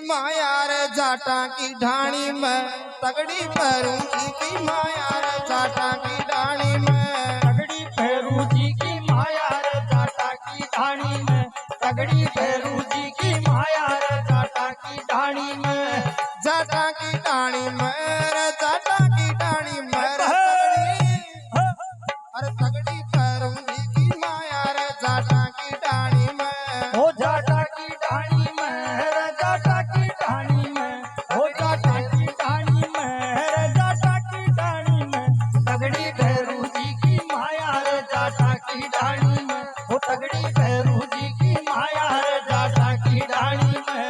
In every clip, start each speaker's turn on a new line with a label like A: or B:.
A: माया रे जाटा की ढाणी में तगड़ी भैरू जी की माया रे जाटा की ढाणी में
B: तगड़ी भैरू जी की माया रे जाटा की ढाणी में तगड़ी भैरू जी की माया रे जाटा की ढाणी में
A: जाटा की ढाणी में रे जाटा की ढाणी में अरे तगड़ी भैरू जी की माया रे जाटा की ढाणी में
B: हो जाटा की ढाणी में रे जाटा की ढाणी में हो जाटा की ढाणी में रे जाटा की ढाणी में तगड़ी भैरू जी की माया रे जाटा की ढाणी में हो तगड़ी भैरू जी की माया रे जाटा की ढाणी में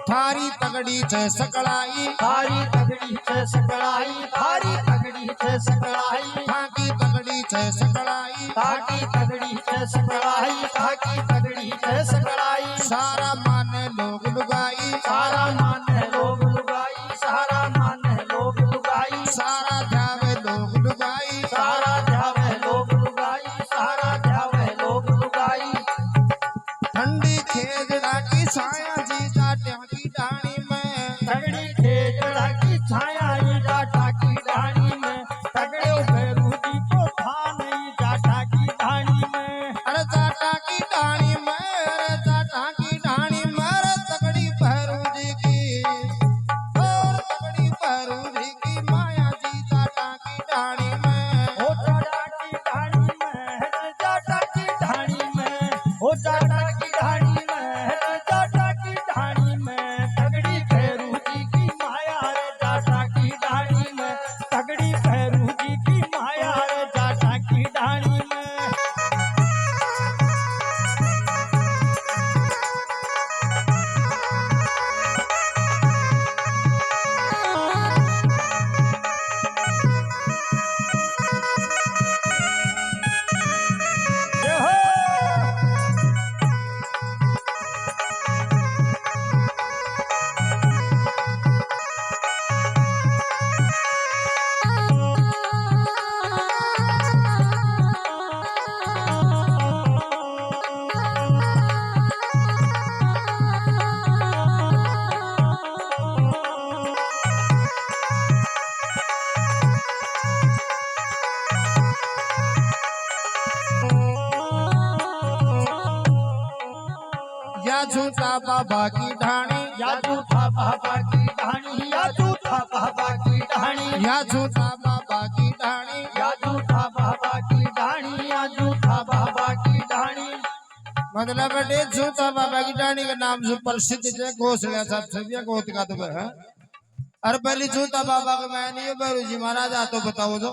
A: थारी तगड़ी छे सकड़ाई
B: थारी तगड़ी छे सकड़ाई थारी तगड़ी छे सकड़ाई
A: थाकी तगड़ी छे सकड़ाई
B: थाकी तगड़ी छे सकड़ाई थाकी तगड़ी छे सकड़ाई
A: सारा माने लोग लुगाई
B: सारा माने लोग लुगाई सारा माने लोग लुगाई
A: सारा ध्यावे लोग लुगाई
B: सारा ध्यावे लोग लुगाई सारा ध्यावे लोग लुगाई
A: ठंडी खेजड़ा की छाया जी जाटा की ढाणी में
B: तगड़ी खेजड़ा की छाया ही जाटा की ढाणी में तगड़े भैरू जी को था नहीं जाटा की ढाणी में
A: अरे जाटा की ढाणी में अरे जाटा की ढाणी में अरे तगड़ी भैरू जी की और तगड़ी भैरू जी की माया जी जाटा की ढाणी में
B: हो जाटा की ढाणी में जाटा की ढाणी में हो जाटा की ढाणी में जाटा की ढाणी में तगड़ी भैरू जी की माया रे जाटा की ढाणी में तगड़ी भैरू जी की माया रे जाटा की ढाणी में जय हो
A: या झूठा बाबा की ढाणी
B: या झूठा बाबा की ढाणी या झूठा बाबा की ढाणी
A: या झूठा बाबा की ढाणी
B: या झूठा बाबा की ढाणी या झूठा बाबा की ढाणी
A: मतलब बेटे झूठा बाबा की ढाणी के नाम से प्रसिद्ध है घोसला साहब छविया गोत का तो है। अरे पहले झूठा बाबा का मैं नहीं भैरू जी महाराज आ तो बताओ जो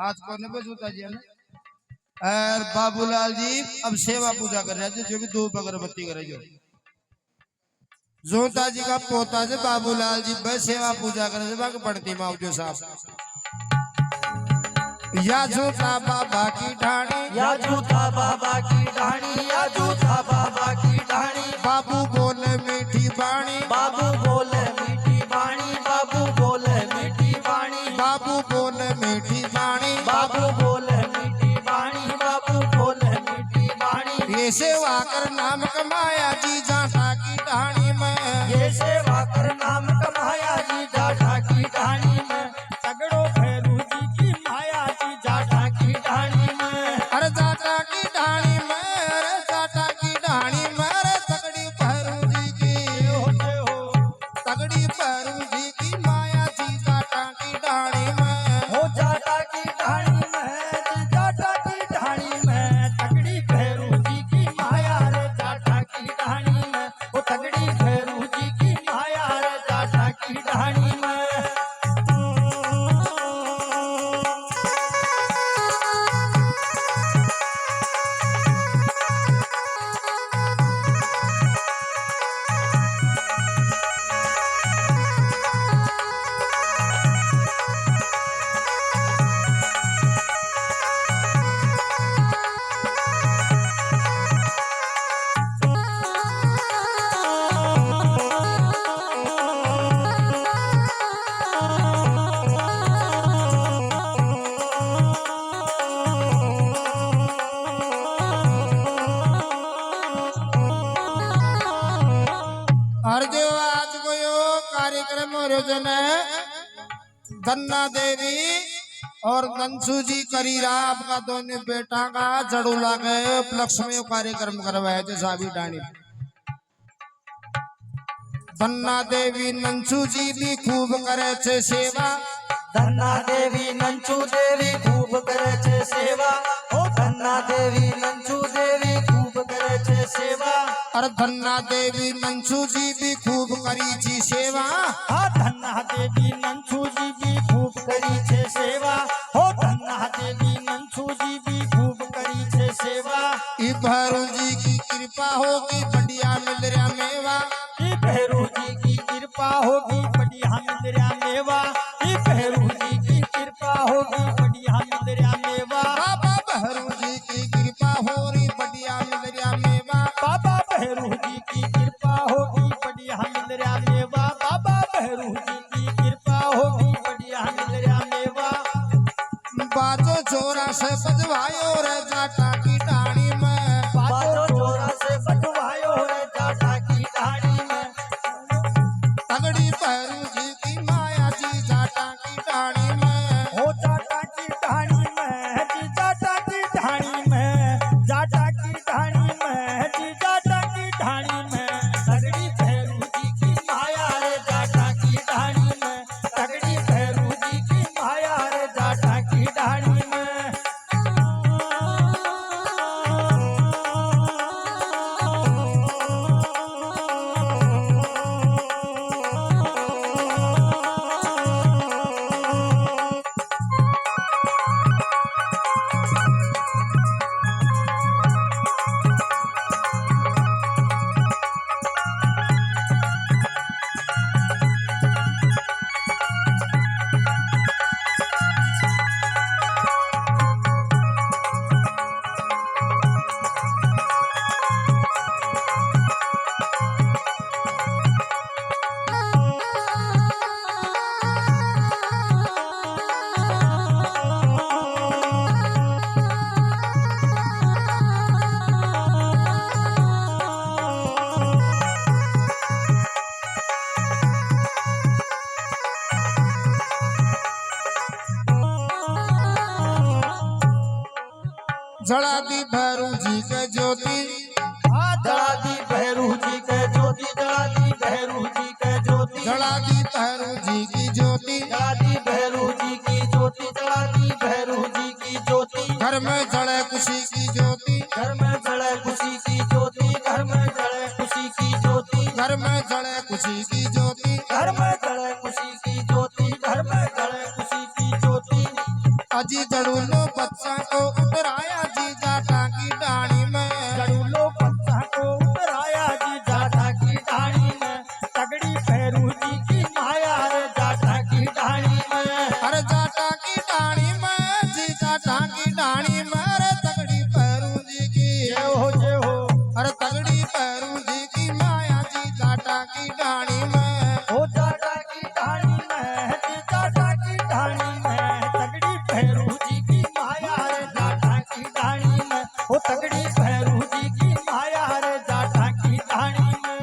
A: आज कोने पे झूठा जी है ना और बाबूलाल जी अब सेवा पूजा कर रहे हैं जो भी धूप अगरबत्ती करे जोता जी का पोता से बाबूलाल जी बस सेवा पूजा करे से बाकी पड़ती मावजो साहब या झूठा बाबा की ढाणी
B: या झूठा बाबा की ढाणी या झूठा बाबा की ढाणी
A: बाबू बोले मीठी बाणी
B: बाबू बोले मीठी बाणी बाबू बोले मीठी बाणी
A: बाबू बोले मीठी बाणी
B: बाबू बोले मीठी बाणी बाबू बोले मीठी बाणी
A: ये सेवा कर नाम कमाया जी जाटा की ढाणी में
B: ये सेवा कर नाम कमाया जी जाटा की ढाणी में तगड़ो भैरू जी की माया जी जाटा की ढाणी में
A: अरे जाटा की ढाणी में अरे जाटा की ढाणी में अरे तगड़ी भैरू जी की तगड़ी भैरू जी की माया जी जाटा की ढाणी में
B: हो जाटा की ढाणी में जाटा की ढाणी में तगड़ी भैरू जी की माया रे जाटा की ढाणी में तगड़ी भैरू जी की माया रे जाटा की ढाणी में।
A: और जो आज को यो कार्यक्रम हो रहे गन्ना देवी और नंसू जी करीरा आपका दोनों बेटा का जड़ूला के उपलक्ष्य में कार्यक्रम करवाया जैसा भी डाणी धन्ना देवी नंसू जी भी खूब करे छे सेवा।
B: धन्ना देवी नंचू देवी खूब करे छे सेवा। ओ धन्ना देवी नंचू देवी खूब करे छे सेवा।
A: और धन्ना देवी नंसू जी भी खूब करी छी सेवा।
B: हाँ धन्ना देवी नंचू जी भी खूब करी छे सेवा। हो धन्ना देवी नंचू जी भी खूब करी छे सेवा।
A: ई भैरू जी की कृपा होगी बढ़िया मिल रहा मेवा।
B: ई भैरू जी की कृपा होगी बढ़िया मिल रहा मेवा। ई भैरू जी की कृपा होगी बढ़िया मिल रहा मेवा।
A: बाबा भैरू जी की कृपा हो रही बढ़िया मिल रहा मेवा।
B: बाबा भैरू जी की कृपा होगी बढ़िया मिल रहा मेवा। बाबा भैरू जी की कृपा होगी बढ़िया मिल रहा मेवा।
A: बाजो जोरा से बजवायो रे जाटा की डाणी में।
B: बाजो जोरा से बजवायो रे जाटा की ढाणी में।
A: तगड़ी भैरू जी की माया जी जाटा की डाणी में।
B: हो जाटा की ढाणी में जी जाटा की ढाणी में। जाटा की ढाणी में जी जाटा की ढाणी में। तगड़ी भैरू जी की माया रे जाटा की ढाणी में। तगड़ी भैरू जी की माया रे जाटा की ढाणी में।
A: जड़ा दी भैरू जी के ज्योति।
B: जड़ा दी भैरू जी के ज्योति। जड़ा दी भैरू जी के ज्योति।
A: जड़ा दी भैरू जी की ज्योति।
B: जड़ा दी भैरू जी की ज्योति। जड़ा दी भैरू जी की ज्योति।
A: घर में जड़े खुशी की ज्योति।
B: घर में जड़े खुशी की ज्योति। घर में जड़े खुशी की ज्योति।
A: घर में जड़े खुशी की ज्योति।
B: घर में जड़े खुशी की ज्योति। घर में जड़े खुशी की ज्योति।
A: अजी जड़ूलो बच्चा को उतराया जी जाटा की डाणी में।
B: जड़ूलो बच्चा को उतराया जी जाटा की ढाणी में। तगड़ी भैरू जी की माया रे जाटा की ढाणी में।
A: अरे जाटा की डाणी में जी जाटा की डाणी में। अरे तगड़ी भैरू जी की
B: जय हो जय हो।
A: अरे तगड़ी भैरू जी की माया जी जाटा की डाणी में।
B: हो जाटा की ढाणी में जी जाटा की ढाणी में। तगड़ी भैरू जी की माया रे जाटा की ढाणी में। हो तगड़ी भैरू जी की माया रे जाटा की ढाणी में।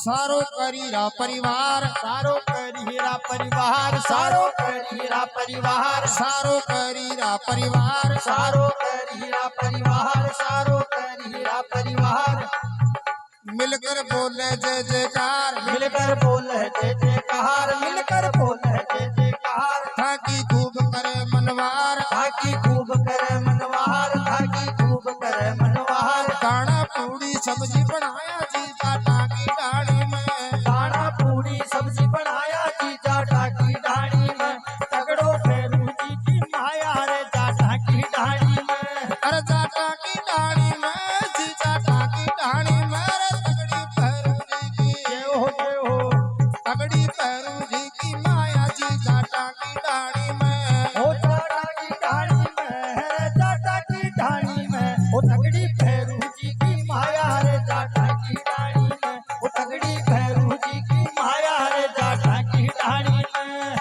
A: सारो करीरा परिवार
B: सारो करीरा परिवार सारो करीरा परिवार
A: सारो करीरा परिवार
B: सारो करीरा परिवार सारो करीरा परिवार
A: मिलकर बोले जय जयकार
B: मिलकर बोले जय जयकार मिलकर बोले जय जयकार
A: ताकि खूब करे मनवार
B: ताकि खूब करे मनवार ताकि खूब करे मनवार
A: दाना पूड़ी सब्जी बनाया जी जाटा की डाली में
B: दाना पूरी सब्जी बनाया जी जाटा की डाली में तगड़ो फेरू जी की माया रे जाटा की डाली में
A: अरे जाटा की डाली में जी जाटा की डाली में रे तगड़ी भैरू जी की
B: जय हो
A: तगड़ी भैरू जी की माया जी जाटा की डाली में
B: ओ जाटा की डाली में रे जाटा की डाली में ओ तगड़ी फेरू जी की माया रे जाटा की डाली में ओ तगड़ी फेरू जी की माया रे जाटा की डाली में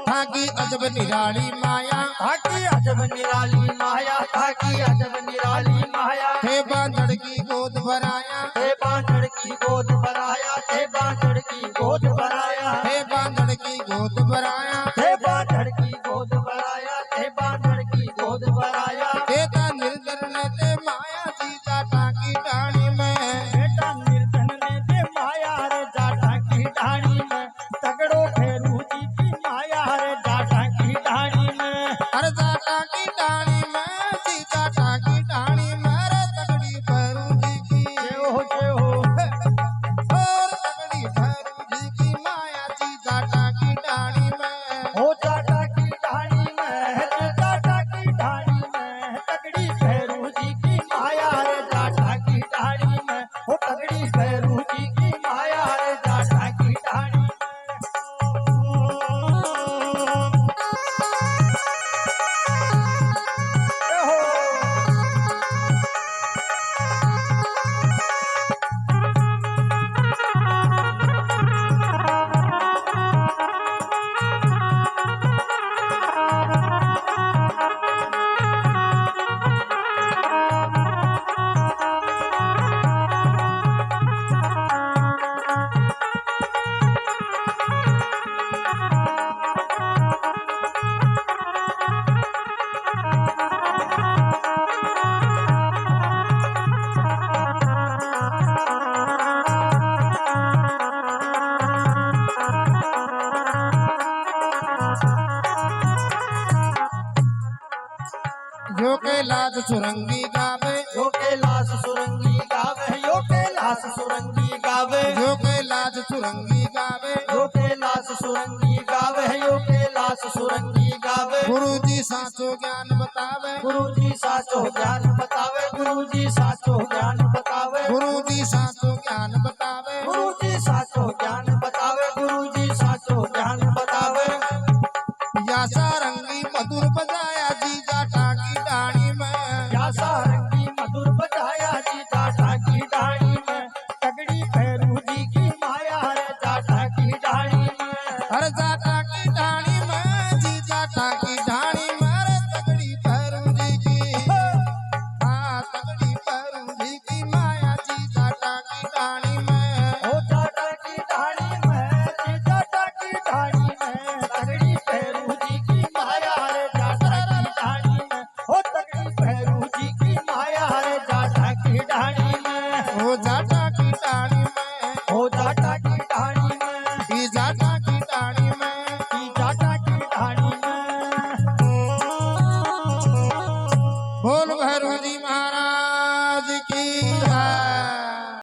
A: थाकी अजब निराली माया
B: ताकि अजब निराली माया ताकि अजब निराली माया
A: थे बांधड़ की गोद भराया
B: हे बांधड़ की गोद भराया हे बांधड़ की गोद भराया
A: थे बांधड़ की गोद भराया
B: हे बांधड़ की गोद भराया हे बांधड़ की गोद भराया
A: देता निर्धन ने ते माया जी जाटा की डाली में
B: बेटा निर्धन ने दे माया रे जाटा की डाली में तगड़ो फेरू जी की माया रे जाटा की डाली में
A: अरे जाटा की डाली में जी जाटा की डाली में रे तगड़ी भैरू जी की
B: जय हो
A: और तगड़ी भैरू जी की माया जी जाटा की डाली में
B: हो जाटा की डाली में जाटा की डाली में तगड़ी फेरू जी की माया रे जाटा की डाली में हो तगड़ी फेरू जी की माया रे जाटा की डाली में जय हो
A: जो कैलाश सुरंगी गावे
B: यो कैलाश सुरंगी गावे यो कैलाश सुरंगी गावे
A: जो कैलाश सुरंगी गावे
B: यो कैलाश सुरंगी गावे यो कैलाश सुरंगी गावे
A: गुरु जी साचो ज्ञान बतावे
B: गुरु जी साचो ज्ञान बतावे गुरु जी साचो ज्ञान बतावे
A: गुरु जी साचो ज्ञान बतावे
B: गुरु जी साचो ज्ञान बतावे गुरु जी साचो ज्ञान बतावे
A: या सारंगी मधुर बजाया जी जाटा की डाली में
B: या सारंगी मधुर बजाया जी जाटा की डाली में तगड़ी फेरू जी की माया रे जाटा की डाली में
A: हर जाटा की डाली में जी जाटा की डाली में रे तगड़ी भैरू जी की हाँ तगड़ी भैरू बोल